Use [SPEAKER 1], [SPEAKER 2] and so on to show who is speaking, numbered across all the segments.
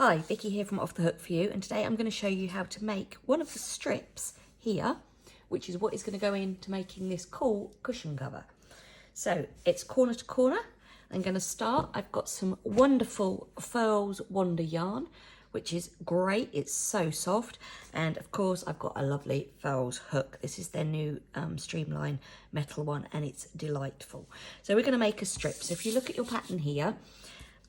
[SPEAKER 1] Hi, Vicky here from Off the Hook for You, and today I'm going to show you how to make one of the strips here, which is what is going to go into making this cool cushion cover. So it's corner to corner. I'm going to start. I've got some wonderful Furls Wonder yarn, which is great. It's so soft, and of course I've got a lovely Furls hook. This is their new streamline metal one, and it's delightful. So we're going to make a strip. So if you look at your pattern here,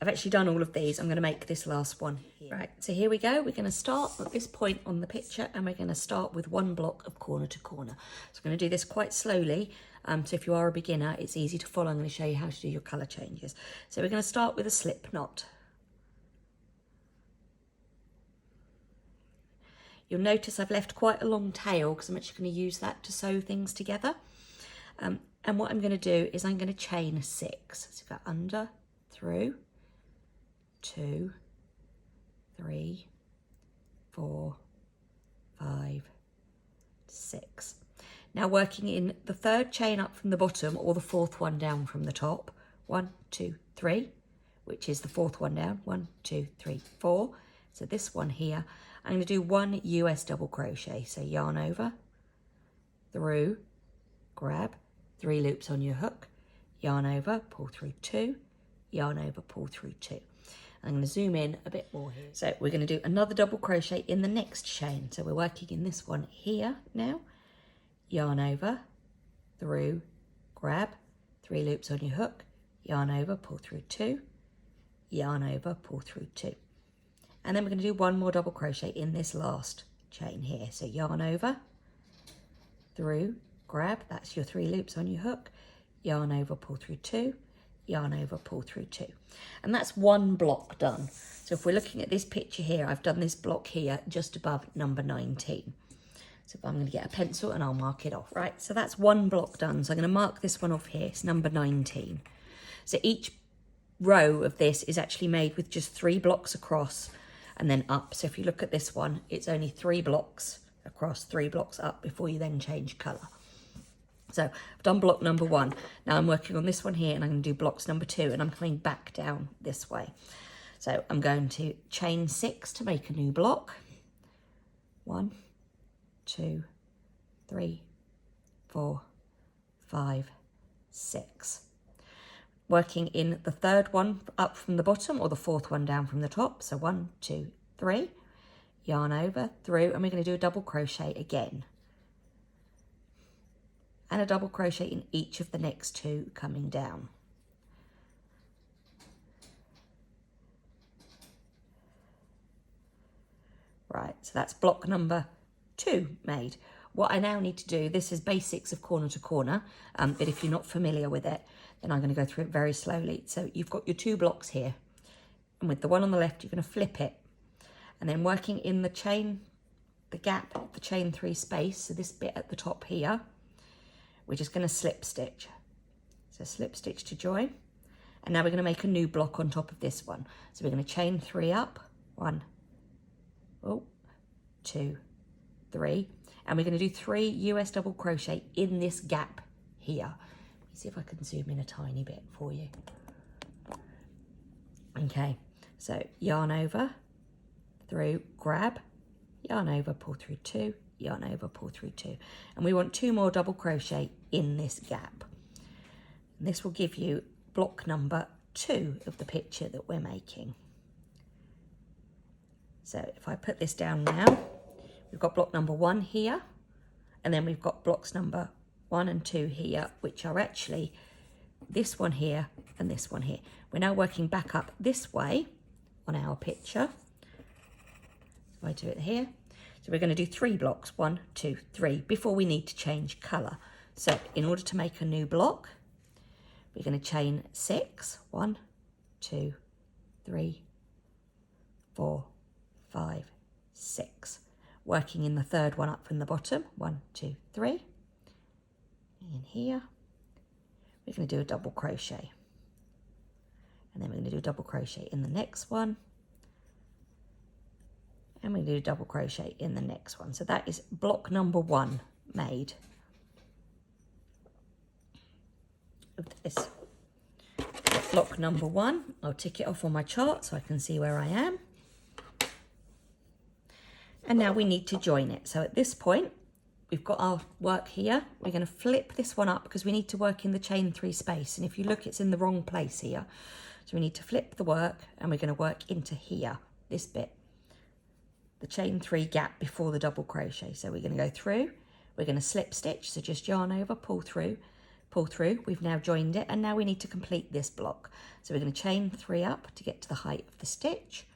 [SPEAKER 1] I've actually done all of these. I'm going to make this last one here. Right, so here we go. We're going to start at this point on the picture, and we're going to start with one block of corner to corner. So I'm going to do this quite slowly. So if you are a beginner, it's easy to follow. I'm going to show you how to do your colour changes. So we're going to start with a slip knot. You'll notice I've left quite a long tail because I'm actually going to use that to sew things together. And what I'm going to do is I'm going to chain 6. So go under, through, 2, 3, 4, 5, 6. Now working in the third chain up from the bottom or the fourth one down from the top. 1, 2, 3, which is the fourth one down. 1, 2, 3, 4. So this one here, I'm going to do 1 US double crochet. So yarn over, through, grab, 3 loops on your hook, yarn over, pull through 2, yarn over, pull through 2. I'm going to zoom in a bit more here. So we're going to do another double crochet in the next chain. So we're working in this one here now. Yarn over, through, grab, 3 loops on your hook, yarn over, pull through 2, yarn over, pull through 2. And then we're going to do 1 more double crochet in this last chain here. So yarn over, through, grab, that's your 3 loops on your hook, yarn over, pull through 2, yarn over, pull through 2. And that's one block done. So if we're looking at this picture here, I've done this block here just above number 19. So I'm going to get a pencil and I'll mark it off. Right, so that's one block done. So I'm going to mark this one off here. It's number 19. So each row of this is actually made with just 3 blocks across and then up. So if you look at this one, it's only 3 blocks across, 3 blocks up before you then change colour. So I've done block number 1. Now I'm working on this one here and I'm going to do blocks number 2 and I'm coming back down this way. So I'm going to chain 6 to make a new block. 1, 2, 3, 4, 5, 6. Working in the third one up from the bottom or the fourth one down from the top. So 1, 2, 3, yarn over, through, and we're going to do a double crochet again. And a double crochet in each of the next 2 coming down. Right, so that's block number 2 made. What I now need to do, this is basics of corner to corner, but if you're not familiar with it, then I'm going to go through it very slowly. So you've got your 2 blocks here, and with the one on the left, you're going to flip it, and then working in the chain, the gap, the chain 3 space, so this bit at the top here, we're just going to slip stitch. So slip stitch to join, and now we're going to make a new block on top of this one. So we're going to chain 3 up, 1, 2, 3, and we're going to do 3 US double crochet in this gap here. Let me see if I can zoom in a tiny bit for you. Okay, so yarn over, through, grab, yarn over, pull through 2, yarn over, pull through 2, and we want 2 more double crochet in this gap. And this will give you block number 2 of the picture that we're making. So if I put this down now, we've got block number 1 here, and then we've got blocks number 1 and 2 here, which are actually this one here and this one here. We're now working back up this way on our picture. If I do it here, so we're going to do 3 blocks, 1, 2, 3, before we need to change colour. So in order to make a new block, we're going to chain 6, 1, 2, 3, 4, 5, 6. Working in the third one up from the bottom, 1, 2, 3. In here, we're going to do a double crochet. And then we're going to do a double crochet in the next one. And we do a double crochet in the next one. So that is block number 1 made of this. Block number 1, I'll tick it off on my chart so I can see where I am. And now we need to join it. So at this point, we've got our work here. We're going to flip this one up because we need to work in the chain 3 space. And if you look, it's in the wrong place here. So we need to flip the work and we're going to work into here, this bit, the chain 3 gap before the double crochet. So we're going to go through, we're going to slip stitch. So just yarn over, pull through. We've now joined it and now we need to complete this block. So we're going to chain 3 up to get to the height of the stitch.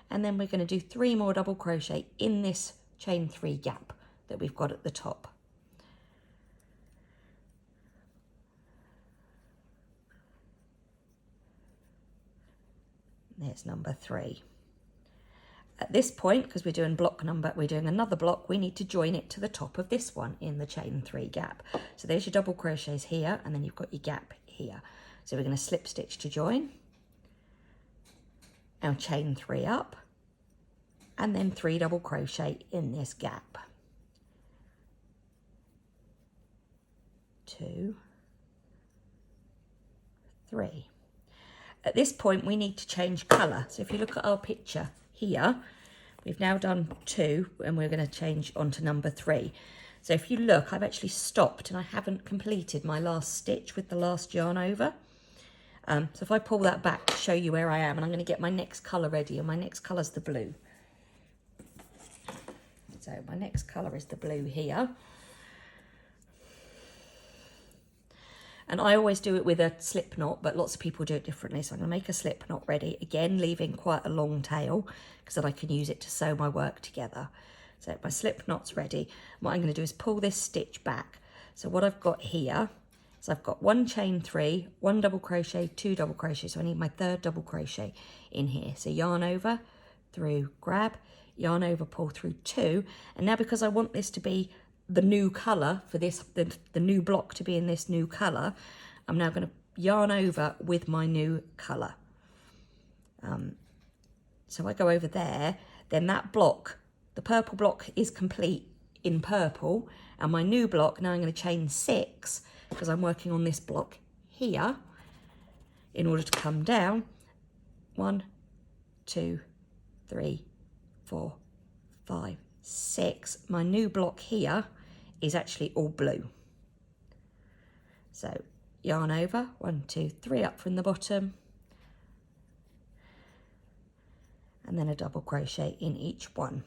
[SPEAKER 1] And then we're going to do 3 more double crochet in this chain 3 gap that we've got at the top. There's number 3. At this point, because we're doing another block, we need to join it to the top of this one in the chain 3 gap. So there's your double crochets here, and then you've got your gap here. So we're going to slip stitch to join, and chain 3 up, and then 3 double crochet in this gap. 2, 3. At this point, we need to change colour. So if you look at our picture here, we've now done 2 and we're going to change on to number 3. So if you look, I've actually stopped and I haven't completed my last stitch with the last yarn over. So if I pull that back to show you where I am, and I'm going to get my next colour ready, and my next colour is the blue. So my next colour is the blue here. And I always do it with a slip knot, but lots of people do it differently. So I'm going to make a slip knot ready, again leaving quite a long tail because then I can use it to sew my work together. So my slip knot's ready. What I'm going to do is pull this stitch back. So what I've got here is I've got 1 chain 3, 1 double crochet, 2 double crochet. So I need my 3rd double crochet in here. So yarn over, through, grab, yarn over, pull through 2. And now because I want this to be the new colour for this, the new block to be in this new colour, I'm now going to yarn over with my new colour. So I go over there, then that block, the purple block is complete in purple, and my new block, now I'm going to chain 6 because I'm working on this block here in order to come down. 1, 2, 3, 4, 5, 6. My new block here is actually all blue. So yarn over, 1, 2, 3 up from the bottom, and then a double crochet in each one.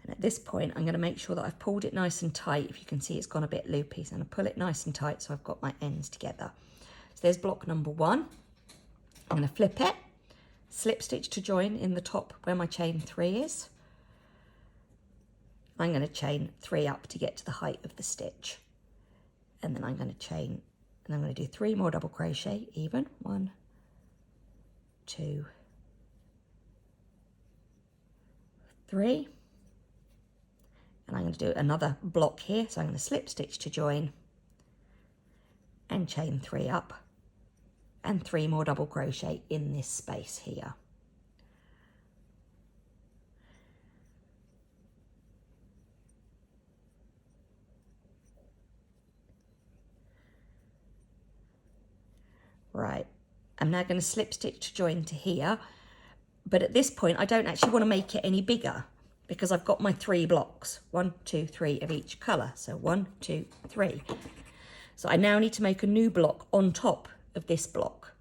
[SPEAKER 1] And at this point, I'm going to make sure that I've pulled it nice and tight. If you can see, it's gone a bit loopy, so I'm going to pull it nice and tight so I've got my ends together. So there's block number 1. I'm going to flip it, slip stitch to join in the top where my chain 3 is. I'm going to chain 3 up to get to the height of the stitch. And then I'm going to chain, and I'm going to do 3 more double crochet even. 1, 2, 3. And I'm going to do another block here. So I'm going to slip stitch to join and chain 3 up, and 3 more double crochet in this space here. Right, I'm now going to slip stitch to join to here, but at this point I don't actually want to make it any bigger because I've got my 3 blocks, 1, 2, 3 of each colour. So 1, 2, 3. So I now need to make a new block on top of this block.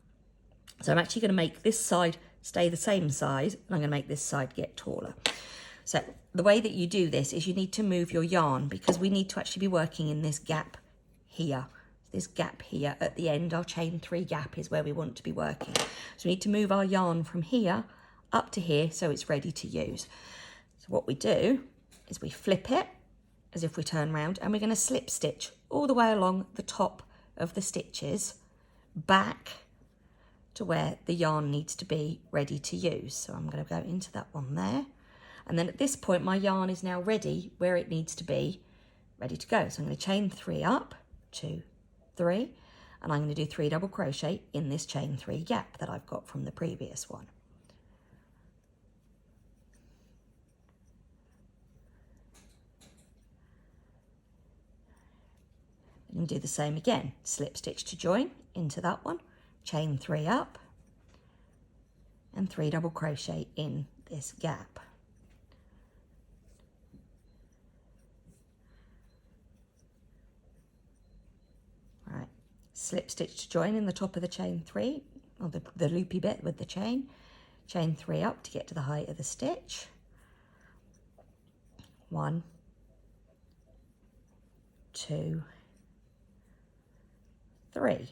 [SPEAKER 1] So I'm actually going to make this side stay the same size, and I'm going to make this side get taller. So the way that you do this is you need to move your yarn because we need to actually be working in this gap here. This gap here at the end, our chain 3 gap is where we want to be working. So we need to move our yarn from here up to here so it's ready to use. So what we do is we flip it as if we turn around, and we're going to slip stitch all the way along the top of the stitches back to where the yarn needs to be ready to use. So I'm going to go into that one there. And then at this point, my yarn is now ready where it needs to be, ready to go. So I'm going to chain 3 up, 2, 3, and I'm going to do 3 double crochet in this chain 3 gap that I've got from the previous one. And do the same again, slip stitch to join into that one, chain 3 up, and 3 double crochet in this gap. Right, slip stitch to join in the top of the chain 3, or the loopy bit with the chain 3 up to get to the height of the stitch. 1, 2, 3.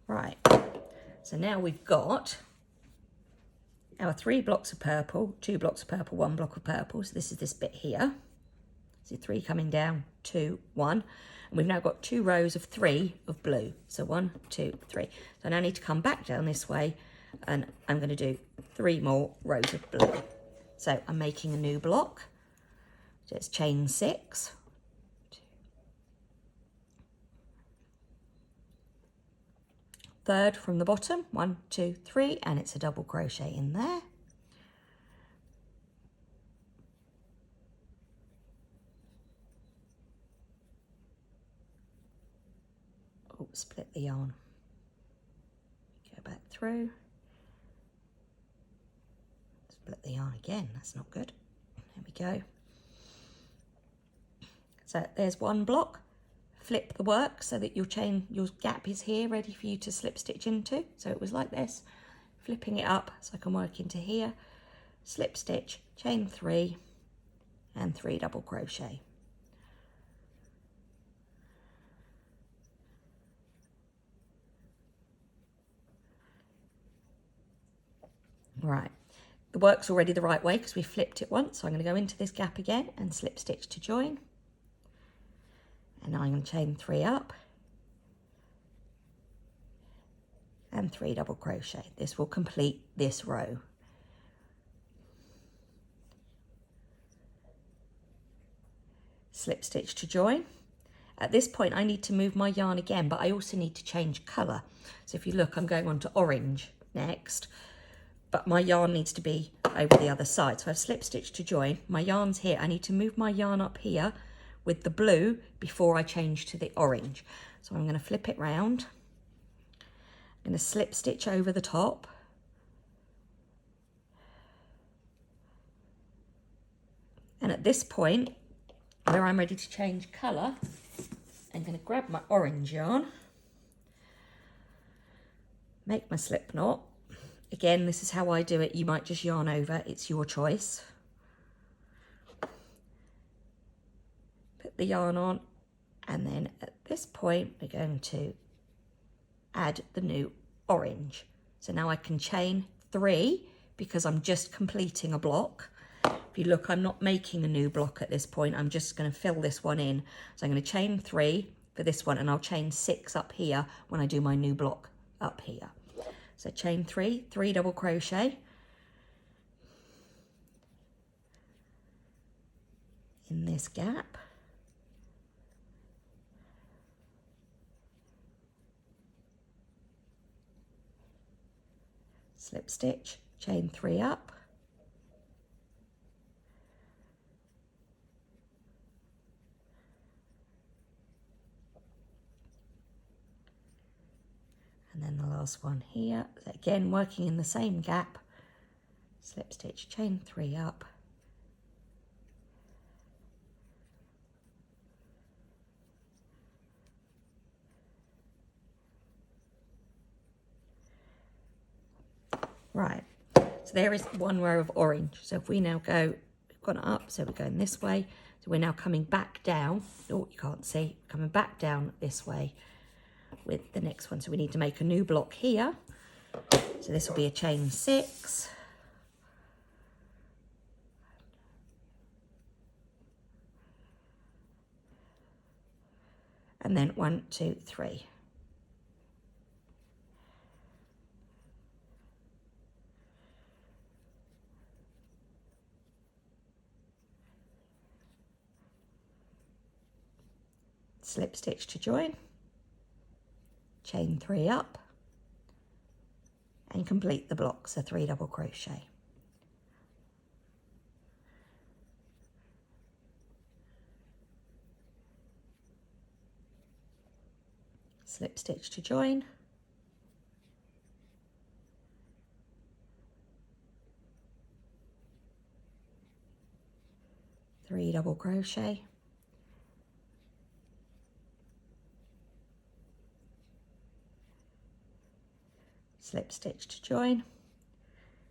[SPEAKER 1] Right, so now we've got our 3 blocks of purple, 2 blocks of purple, 1 block of purple. So this is this bit here. So 3 coming down, 2, 1. And we've now got 2 rows of 3 of blue. So 1, 2, 3. So I now need to come back down this way and I'm going to do 3 more rows of blue. So I'm making a new block. So it's chain 6. Third from the bottom, 1, 2, 3, and it's a double crochet in there. Oh, split the yarn. Go back through. Split the yarn again, that's not good. There we go. So there's 1 block. Flip the work so that your gap is here ready for you to slip stitch into. So it was like this, flipping it up so I can work into here, slip stitch, chain 3 and 3 double crochet. Right, the work's already the right way because we flipped it once, so I'm going to go into this gap again and slip stitch to join. And now I'm going to chain 3 up and 3 double crochet. This will complete this row. Slip stitch to join. At this point I need to move my yarn again, but I also need to change colour. So if you look, I'm going on to orange next, but my yarn needs to be over the other side. So I've slip stitched to join, my yarn's here. I need to move my yarn up here with the blue before I change to the orange. So I'm going to flip it round. I'm going to slip stitch over the top. And at this point, where I'm ready to change colour, I'm going to grab my orange yarn, make my slip knot. Again, this is how I do it. You might just yarn over, it's your choice. Put the yarn on, and then at this point we're going to add the new orange. So now I can chain 3 because I'm just completing a block. If you look, I'm not making a new block at this point, I'm just going to fill this one in. So I'm going to chain 3 for this one, and I'll chain 6 up here when I do my new block up here. So chain 3, 3 double crochet in this gap. Slip stitch, chain 3 up, and then the last one here. So again, working in the same gap, slip stitch, chain 3 up, right. So there is 1 row of orange. So if we now go, we've gone up, so we're going this way. So we're now coming back down. Oh, you can't see, coming back down this way with the next one. So we need to make a new block here. So this will be a chain 6. And then 1, 2, 3. Slip stitch to join, chain 3 up, and complete the block, so 3 double crochet. Slip stitch to join, double crochet, slip stitch to join,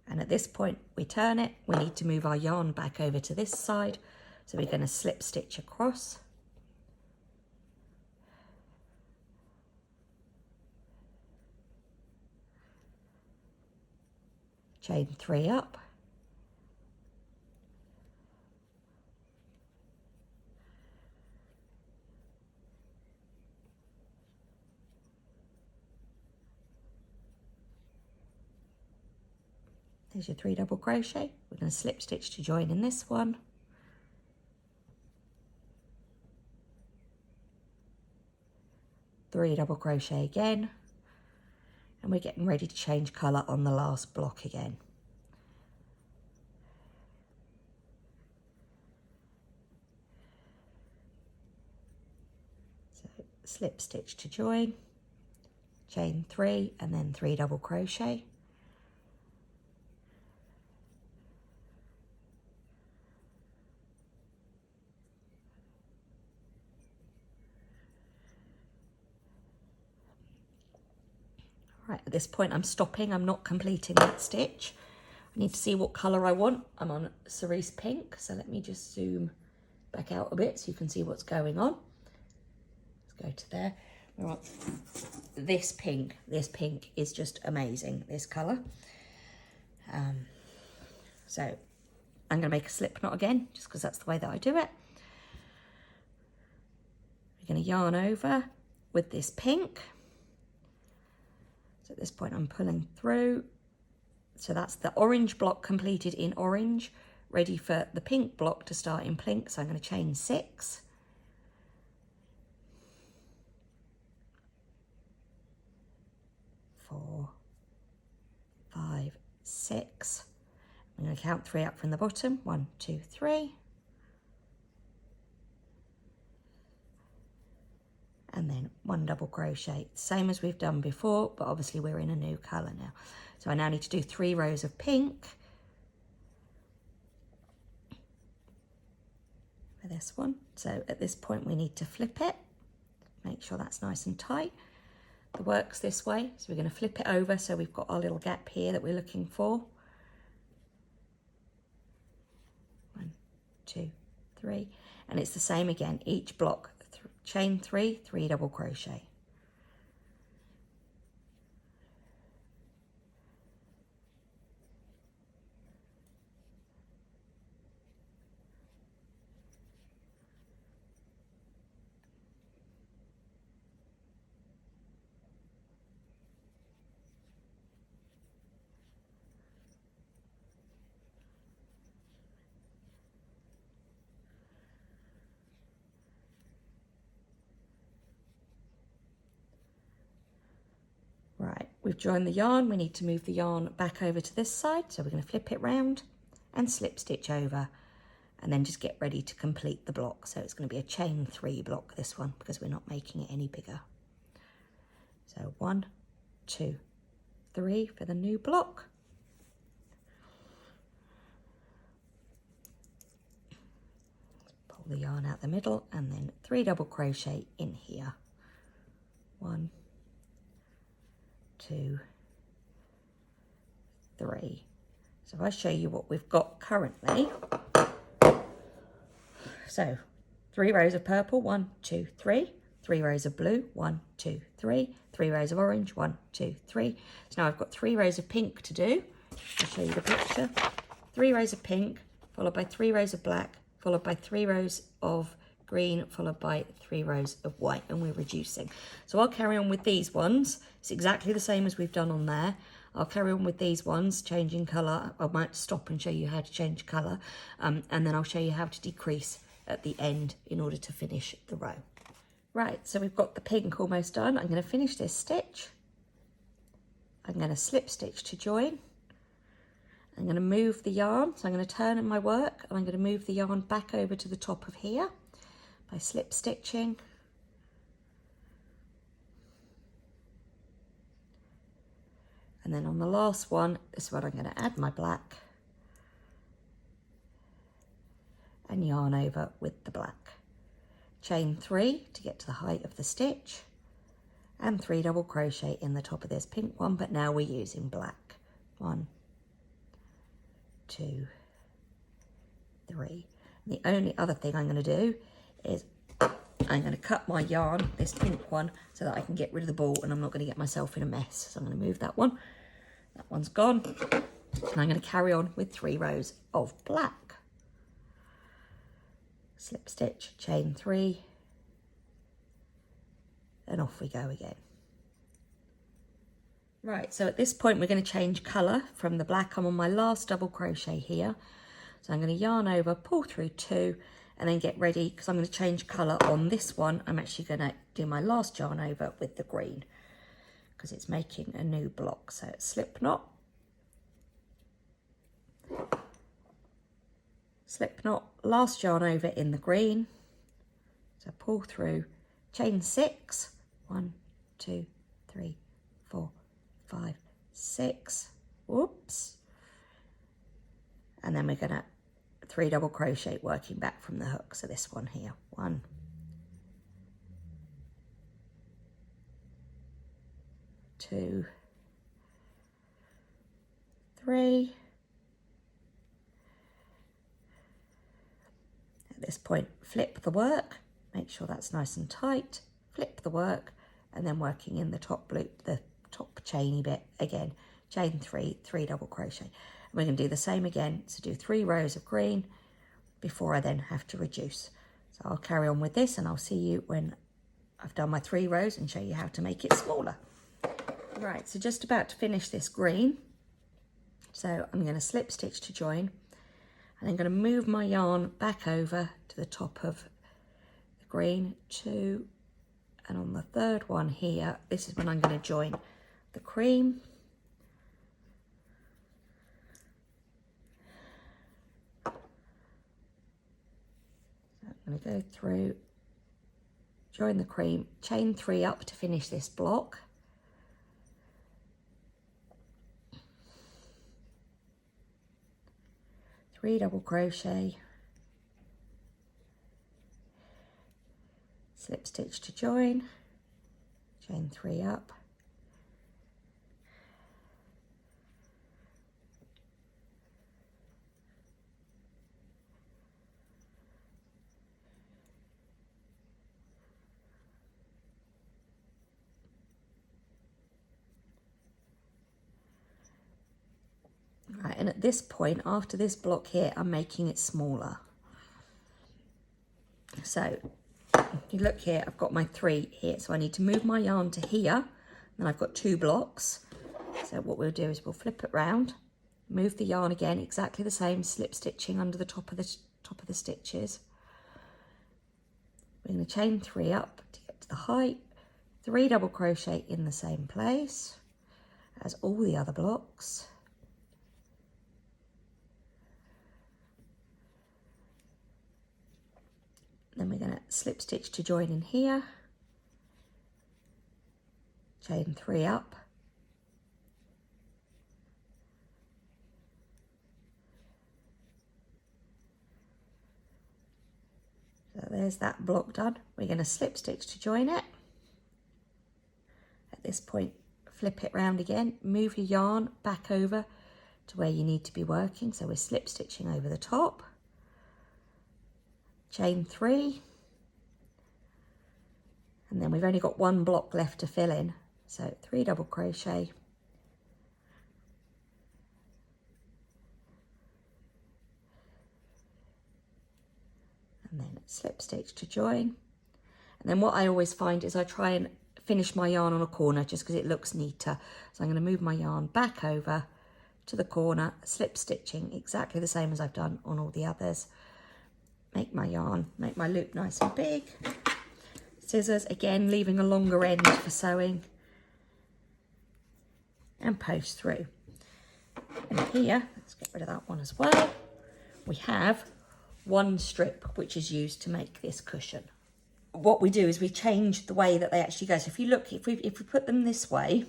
[SPEAKER 1] and at this point we turn it. We need to move our yarn back over to this side, so we're going to slip stitch across, chain 3 up, there's your 3 double crochet. We're going to slip stitch to join in this one, three double crochet again, and we're getting ready to change colour on the last block again. So slip stitch to join, chain 3 and then 3 double crochet, right, at this point I'm stopping, I'm not completing that stitch. I need to see what colour I want. I'm on cerise pink, so let me just zoom back out a bit so you can see what's going on. Let's go to there. We want this pink. This pink is just amazing, this colour. So I'm going to make a slip knot again, just because that's the way that I do it. We're going to yarn over with this pink. So at this point I'm pulling through. So that's the orange block completed in orange, ready for the pink block to start in pink. So I'm going to chain 6. Four, 5, 6. I'm going to count 3 up from the bottom. 1, 2, 3. And then 1 double crochet, same as we've done before, but obviously we're in a new colour now. So I now need to do 3 rows of pink for this one. So at this point we need to flip it, make sure that's nice and tight. The work's this way, so we're going to flip it over so we've got our little gap here that we're looking for. 1, 2, 3, and it's the same again, each block, chain 3, 3 double crochet. Right, we've joined the yarn, we need to move the yarn back over to this side, so we're going to flip it round and slip stitch over, and then just get ready to complete the block. So it's going to be a chain 3 block, this one, because we're not making it any bigger. So 1, 2, 3 for the new block. Pull the yarn out the middle and then 3 double crochet in here. 1, 2, 3. So if I show you what we've got currently, so 3 rows of purple, 1, 2, 3, 3 rows of blue, 1, 2, 3, 3 rows of orange, 1, 2, 3. So now I've got 3 rows of pink to do. I'll show you the picture. 3 rows of pink, followed by 3 rows of black, followed by 3 rows of green, followed by 3 rows of white, and we're reducing. So I'll carry on with these ones. It's exactly the same as we've done on there. I'll carry on with these ones, changing colour. I might stop and show you how to change colour, and then I'll show you how to decrease at the end in order to finish the row. Right, so we've got the pink almost done. I'm going to finish this stitch. I'm going to slip stitch to join. I'm going to move the yarn, so I'm going to turn in my work, and I'm going to move the yarn back over to the top of here by slip stitching. And then on the last one, this is where I'm going to add my black and yarn over with the black. Chain 3 to get to the height of the stitch, and 3 double crochet in the top of this pink one, but now we're using black. 1, 2, 3. The only other thing I'm going to do is I'm going to cut my yarn, this pink one, so that I can get rid of the ball and I'm not going to get myself in a mess. So I'm going to move that one. That one's gone. And I'm going to carry on with 3 rows of black. Slip stitch, chain 3, and off we go again. Right, so at this point we're going to change colour from the black. I'm on my last double crochet here. So I'm going to yarn over, pull through 2, and then get ready, because I'm going to change colour on this one. I'm actually going to do my last yarn over with the green, because it's making a new block. So slip knot, last yarn over in the green. So pull through, chain 6, 1, 2, 3, 4, 5, 6, whoops, and then we're going to 3 double crochet working back from the hook. So this one here, 1, 2, 3. At this point, flip the work, make sure that's nice and tight, flip the work, and then working in the top loop, the top chainy bit again, chain 3, 3 double crochet. And we're going to do the same again, so do 3 rows of green before I then have to reduce. So I'll carry on with this and I'll see you when I've done my 3 rows and show you how to make it smaller. Right, so just about to finish this green. So I'm going to slip stitch to join, and I'm going to move my yarn back over to the top of the green, 2, and on the 3rd one here, this is when I'm going to join the cream. So I'm going to go through, join the cream, chain 3 up to finish this block. Three double crochet, slip stitch to join, chain 3 up, right, and at this point, after this block here, I'm making it smaller. So if you look here, I've got my 3 here, so I need to move my yarn to here, and I've got 2 blocks. So what we'll do is we'll flip it round, move the yarn again, exactly the same, slip stitching under the top of the stitches. We're going to chain 3 up to get to the height, 3 double crochet in the same place as all the other blocks. Then we're going to slip stitch to join in here, chain 3 up, so there's that block done. We're going to slip stitch to join it. At this point, flip it round again, move your yarn back over to where you need to be working, so we're slip stitching over the top. Chain 3, and then we've only got 1 block left to fill in, so 3 double crochet, and then slip stitch to join. And then what I always find is I try and finish my yarn on a corner just because it looks neater. So I'm going to move my yarn back over to the corner, slip stitching exactly the same as I've done on all the others. Make my yarn, make my loop nice and big. Scissors, again, leaving a longer end for sewing. And post through. And here, let's get rid of that one as well. We have 1 strip, which is used to make this cushion. What we do is we change the way that they actually go. So if you look, if we put them this way,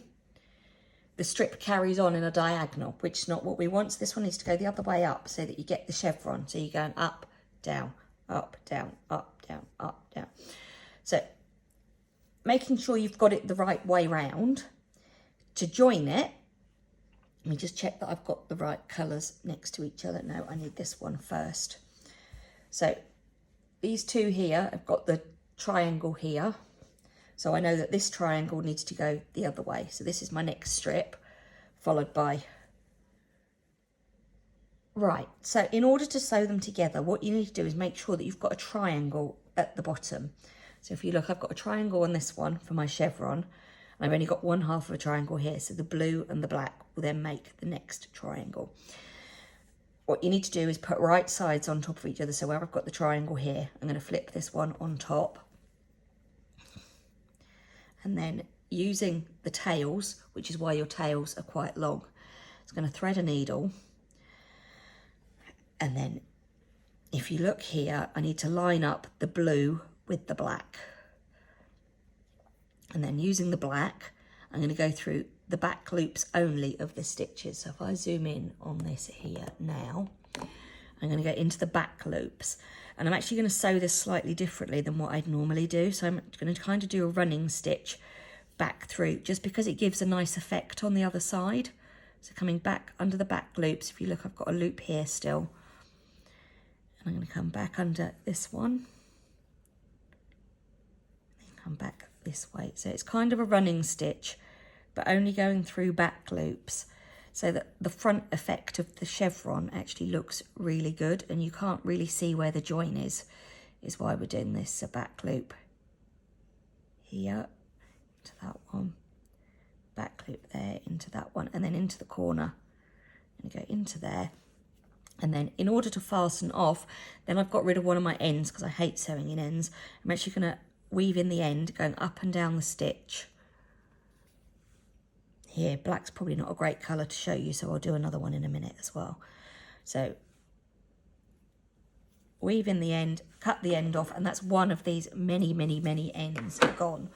[SPEAKER 1] the strip carries on in a diagonal, which is not what we want. So this one needs to go the other way up so that you get the chevron. So you're going up, down, up, down, up, down, up, down. So making sure you've got it the right way round. To join it, let me just check that I've got the right colours next to each other. No, I need this one first. So these two here, I've got the triangle here. So I know that this triangle needs to go the other way. So this is my next strip, followed by... Right, so in order to sew them together, what you need to do is make sure that you've got a triangle at the bottom. So if you look, I've got a triangle on this one for my chevron. And I've only got one half of a triangle here. So the blue and the black will then make the next triangle. What you need to do is put right sides on top of each other. So where I've got the triangle here, I'm going to flip this one on top. And then using the tails, which is why your tails are quite long, it's going to thread a needle. And then if you look here, I need to line up the blue with the black. And then using the black, I'm going to go through the back loops only of the stitches. So if I zoom in on this here now, I'm going to go into the back loops. And I'm actually going to sew this slightly differently than what I'd normally do. So I'm going to kind of do a running stitch back through, just because it gives a nice effect on the other side. So coming back under the back loops, if you look, I've got a loop here still. And I'm going to come back under this one. And come back this way. So it's kind of a running stitch, but only going through back loops, so that the front effect of the chevron actually looks really good, and you can't really see where the join is why we're doing this. So back loop here into that one, back loop there into that one, and then into the corner, and go into there. And then in order to fasten off, then I've got rid of one of my ends because I hate sewing in ends. I'm actually going to weave in the end, going up and down the stitch. Here, black's probably not a great colour to show you, so I'll do another one in a minute as well. So weave in the end, cut the end off, and that's one of these many, many, many ends gone.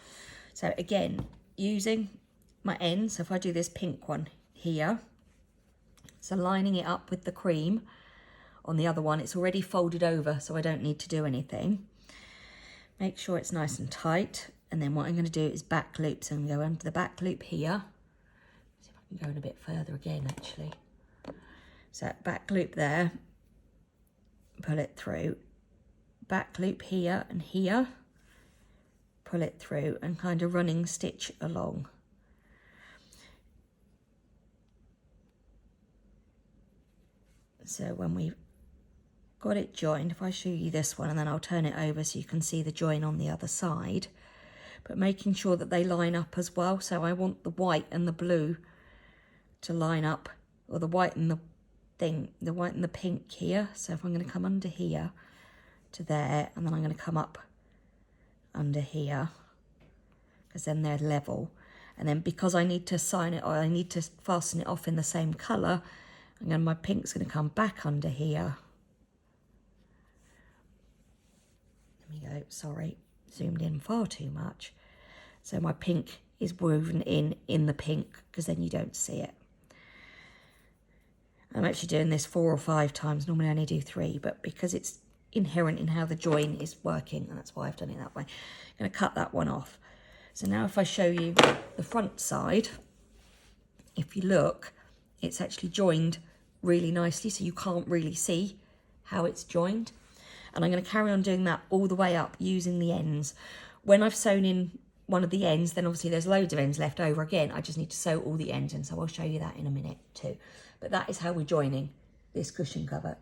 [SPEAKER 1] So again, using my ends, so if I do this pink one here, so lining it up with the cream on the other one, it's already folded over, so I don't need to do anything. Make sure it's nice and tight, and then what I'm going to do is back loop. So I'm going to go under the back loop here. See if I can go in a bit further again, actually. So back loop there, pull it through, back loop here and here, pull it through, and kind of running stitch along. So when we've got it joined, if I show you this one and then I'll turn it over so you can see the join on the other side, but making sure that they line up as well. So I want the white and the blue to line up, or the white and the white and the pink here. So if I'm going to come under here to there, and then I'm going to come up under here, because then they're level. And then because I need to sign it, or I need to fasten it off in the same colour, and then my pink's going to come back under here. Let me go, sorry, zoomed in far too much. So my pink is woven in the pink, because then you don't see it. I'm actually doing this 4 or 5 times. Normally I only do 3, but because it's inherent in how the join is working, and that's why I've done it that way. I'm going to cut that one off. So now if I show you the front side, if you look, it's actually joined really nicely, so you can't really see how it's joined. And I'm going to carry on doing that all the way up using the ends. When I've sewn in one of the ends, then obviously there's loads of ends left over again. I just need to sew all the ends in, so I'll show you that in a minute too. But that is how we're joining this cushion cover